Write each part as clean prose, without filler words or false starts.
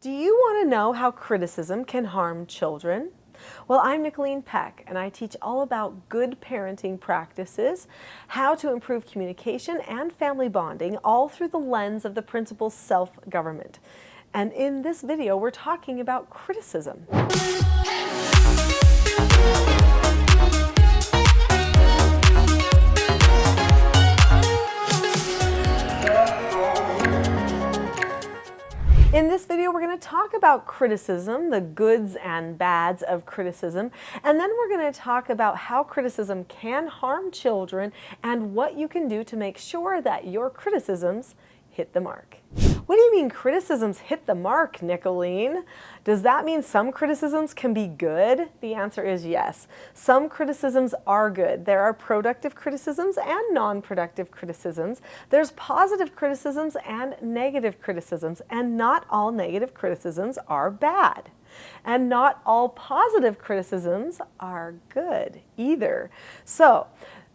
Do you want to know how criticism can harm children? Well, I'm Nicholeen Peck, and I teach all about good parenting practices, how to improve communication and family bonding, all through the lens of the principle self-government. And in this video, we're talking about criticism. In this video, we're going to talk about criticism, the goods and bads of criticism, and then we're going to talk about how criticism can harm children and what you can do to make sure that your criticisms hit the mark. What do you mean criticisms hit the mark, Nicholeen? Does that mean some criticisms can be good? The answer is yes. Some criticisms are good. There are productive criticisms and non-productive criticisms. There's positive criticisms and negative criticisms, and not all negative criticisms are bad. And not all positive criticisms are good either. So,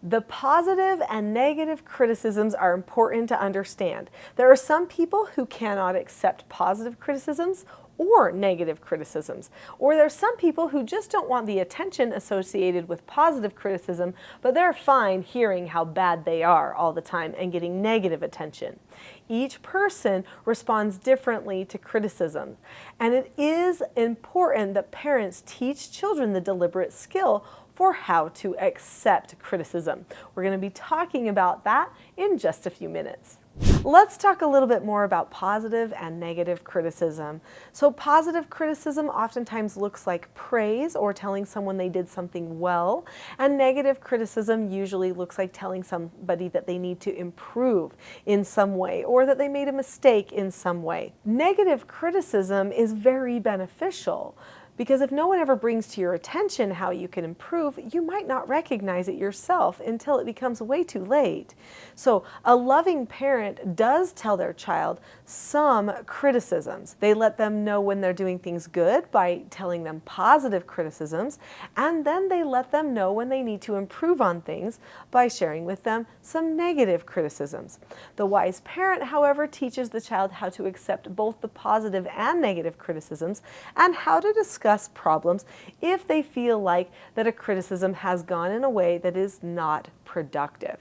the positive and negative criticisms are important to understand. There are some people who cannot accept positive criticisms or negative criticisms. Or there are some people who just don't want the attention associated with positive criticism, but they're fine hearing how bad they are all the time and getting negative attention. Each person responds differently to criticism, and it is important that parents teach children the deliberate skill for how to accept criticism. We're going to be talking about that in just a few minutes. Let's talk a little bit more about positive and negative criticism. So positive criticism oftentimes looks like praise or telling someone they did something well, and negative criticism usually looks like telling somebody that they need to improve in some way or that they made a mistake in some way. Negative criticism is very beneficial, because if no one ever brings to your attention how you can improve, you might not recognize it yourself until it becomes way too late. So a loving parent does tell their child some criticisms. They let them know when they're doing things good by telling them positive criticisms, and then they let them know when they need to improve on things by sharing with them some negative criticisms. The wise parent, however, teaches the child how to accept both the positive and negative criticisms and how to discuss problems if they feel like that a criticism has gone in a way that is not productive.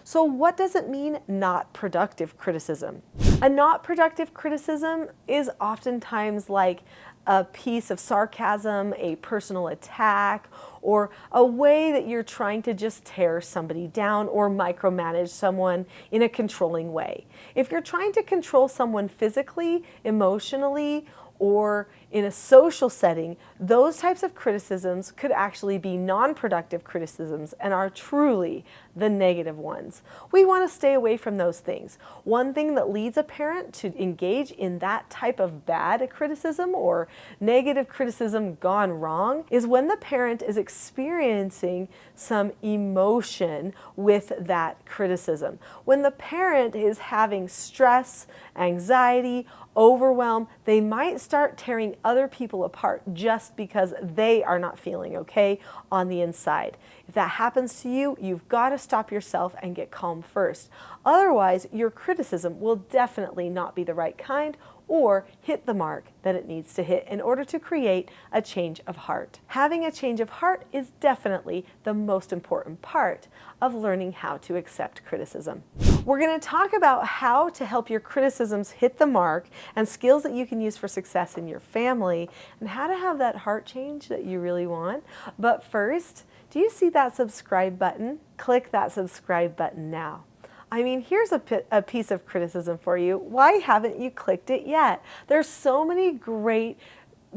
So what does it mean, not productive criticism? A not productive criticism is oftentimes like a piece of sarcasm, a personal attack, or a way that you're trying to just tear somebody down or micromanage someone in a controlling way. If you're trying to control someone physically, emotionally, or in a social setting, those types of criticisms could actually be non-productive criticisms and are truly the negative ones. We want to stay away from those things. One thing that leads a parent to engage in that type of bad criticism or negative criticism gone wrong is when the parent is experiencing some emotion with that criticism. When the parent is having stress, anxiety, overwhelm, they might start tearing other people apart just because they are not feeling okay on the inside. If that happens to you, you've got to stop yourself and get calm first. Otherwise, your criticism will definitely not be the right kind or hit the mark that it needs to hit in order to create a change of heart. Having a change of heart is definitely the most important part of learning how to accept criticism. We're going to talk about how to help your criticisms hit the mark and skills that you can use for success in your family and how to have that heart change that you really want. But first, do you see that subscribe button? Click that subscribe button now. I mean, here's a piece of criticism for you. Why haven't you clicked it yet? There's so many great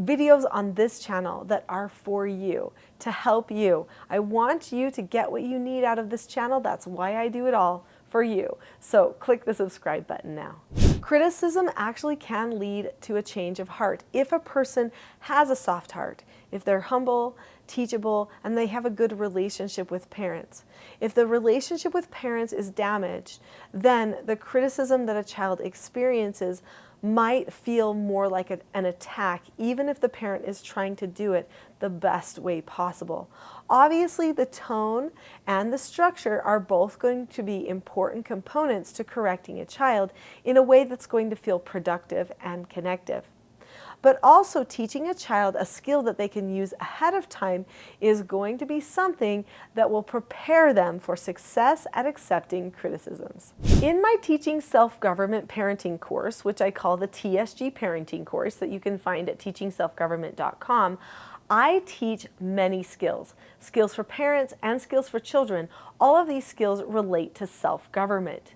videos on this channel that are for you, to help you. I want you to get what you need out of this channel. That's why I do it all for you. So click the subscribe button now. Criticism actually can lead to a change of heart if a person has a soft heart, if they're humble, teachable, and they have a good relationship with parents. If the relationship with parents is damaged, then the criticism that a child experiences might feel more like an attack, even if the parent is trying to do it the best way possible. Obviously, the tone and the structure are both going to be important components to correcting a child in a way that's going to feel productive and connective. But also teaching a child a skill that they can use ahead of time is going to be something that will prepare them for success at accepting criticisms. In my Teaching Self-Government Parenting course, which I call the TSG Parenting course that you can find at teachingselfgovernment.com, I teach many skills. Skills for parents and skills for children. All of these skills relate to self-government.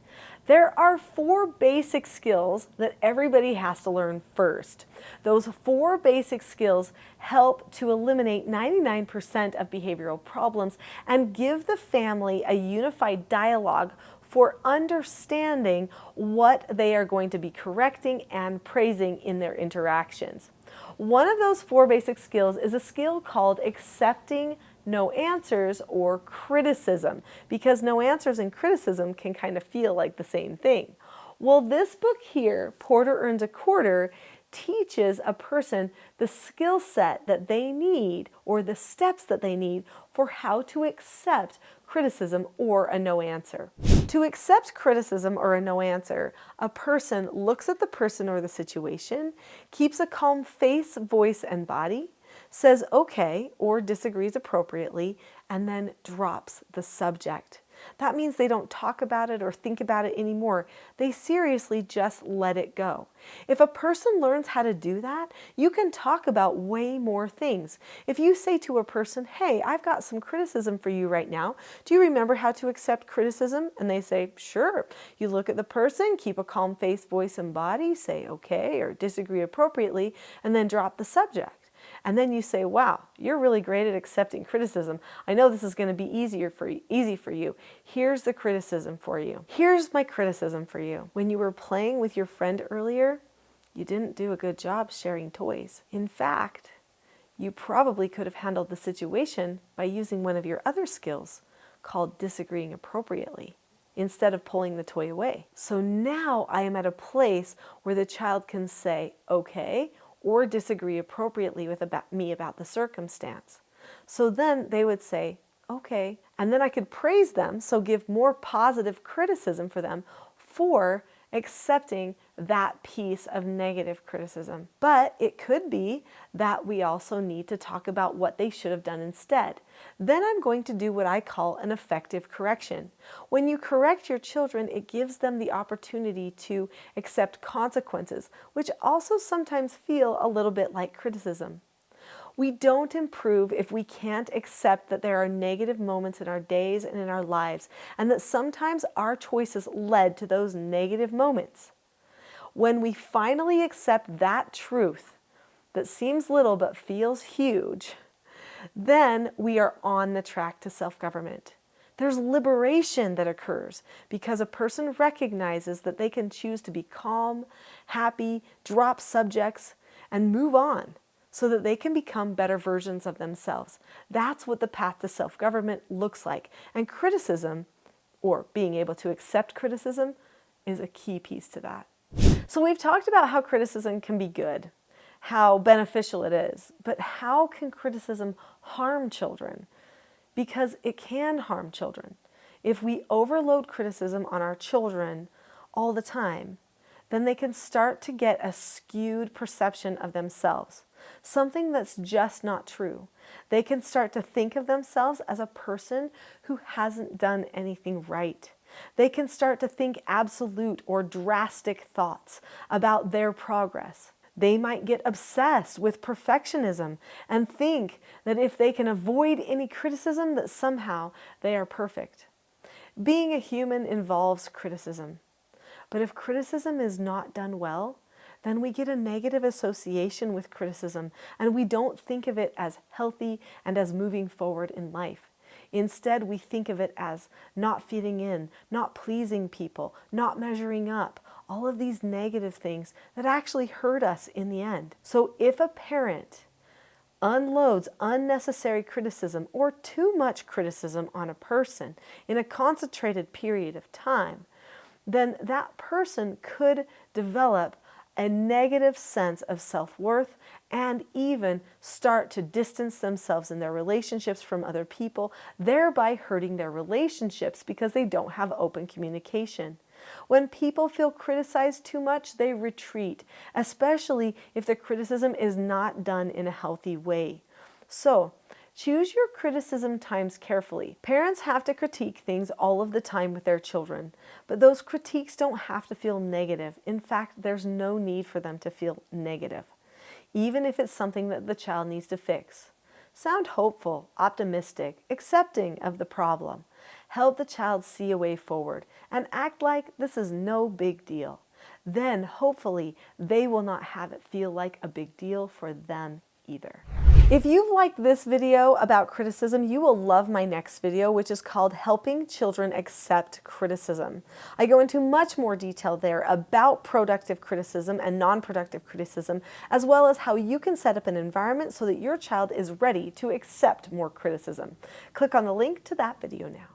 There are 4 basic skills that everybody has to learn first. Those 4 basic skills help to eliminate 99% of behavioral problems and give the family a unified dialogue for understanding what they are going to be correcting and praising in their interactions. One of those 4 basic skills is a skill called accepting no answers or criticism, because no answers and criticism can kind of feel like the same thing. Well, this book here, Porter Earns a Quarter, teaches a person the skill set that they need or the steps that they need for how to accept criticism or a no answer. To accept criticism or a no answer, a person looks at the person or the situation, keeps a calm face, voice, and body, says okay or disagrees appropriately, and then drops the subject. That means they don't talk about it or think about it anymore. They seriously just let it go. If a person learns how to do that, you can talk about way more things. If you say to a person, hey, I've got some criticism for you right now. Do you remember how to accept criticism? And they say, sure. You look at the person, keep a calm face, voice, and body, say okay or disagree appropriately, and then drop the subject. And then you say, wow, you're really great at accepting criticism. I know this is going to be easy for you. Here's the criticism for you. Here's my criticism for you. When you were playing with your friend earlier, you didn't do a good job sharing toys. In fact, you probably could have handled the situation by using one of your other skills called disagreeing appropriately, instead of pulling the toy away. So now I am at a place where the child can say, okay, or disagree appropriately with me about the circumstance. So then they would say, okay, and then I could praise them, so give more positive criticism for them for accepting that piece of negative criticism. But it could be that we also need to talk about what they should have done instead. Then I'm going to do what I call an effective correction. When you correct your children, it gives them the opportunity to accept consequences, which also sometimes feel a little bit like criticism. We don't improve if we can't accept that there are negative moments in our days and in our lives, and that sometimes our choices led to those negative moments. When we finally accept that truth that seems little but feels huge, then we are on the track to self-government. There's liberation that occurs because a person recognizes that they can choose to be calm, happy, drop subjects, and move on, so that they can become better versions of themselves. That's what the path to self-government looks like. And criticism, or being able to accept criticism, is a key piece to that. So we've talked about how criticism can be good, how beneficial it is, but how can criticism harm children? Because it can harm children. If we overload criticism on our children all the time, then they can start to get a skewed perception of themselves, something that's just not true. They can start to think of themselves as a person who hasn't done anything right. They can start to think absolute or drastic thoughts about their progress. They might get obsessed with perfectionism and think that if they can avoid any criticism, that somehow they are perfect. Being a human involves criticism. But if criticism is not done well, then we get a negative association with criticism, and we don't think of it as healthy and as moving forward in life. Instead, we think of it as not fitting in, not pleasing people, not measuring up, all of these negative things that actually hurt us in the end. So if a parent unloads unnecessary criticism or too much criticism on a person in a concentrated period of time, then that person could develop a negative sense of self-worth and even start to distance themselves in their relationships from other people, thereby hurting their relationships because they don't have open communication. When people feel criticized too much, they retreat, especially if the criticism is not done in a healthy way. So, choose your criticism times carefully. Parents have to critique things all of the time with their children, but those critiques don't have to feel negative. In fact, there's no need for them to feel negative, even if it's something that the child needs to fix. Sound hopeful, optimistic, accepting of the problem. Help the child see a way forward and act like this is no big deal. Then, hopefully, they will not have it feel like a big deal for them either. If you've liked this video about criticism, you will love my next video, which is called Helping Children Accept Criticism. I go into much more detail there about productive criticism and non-productive criticism, as well as how you can set up an environment so that your child is ready to accept more criticism. Click on the link to that video now.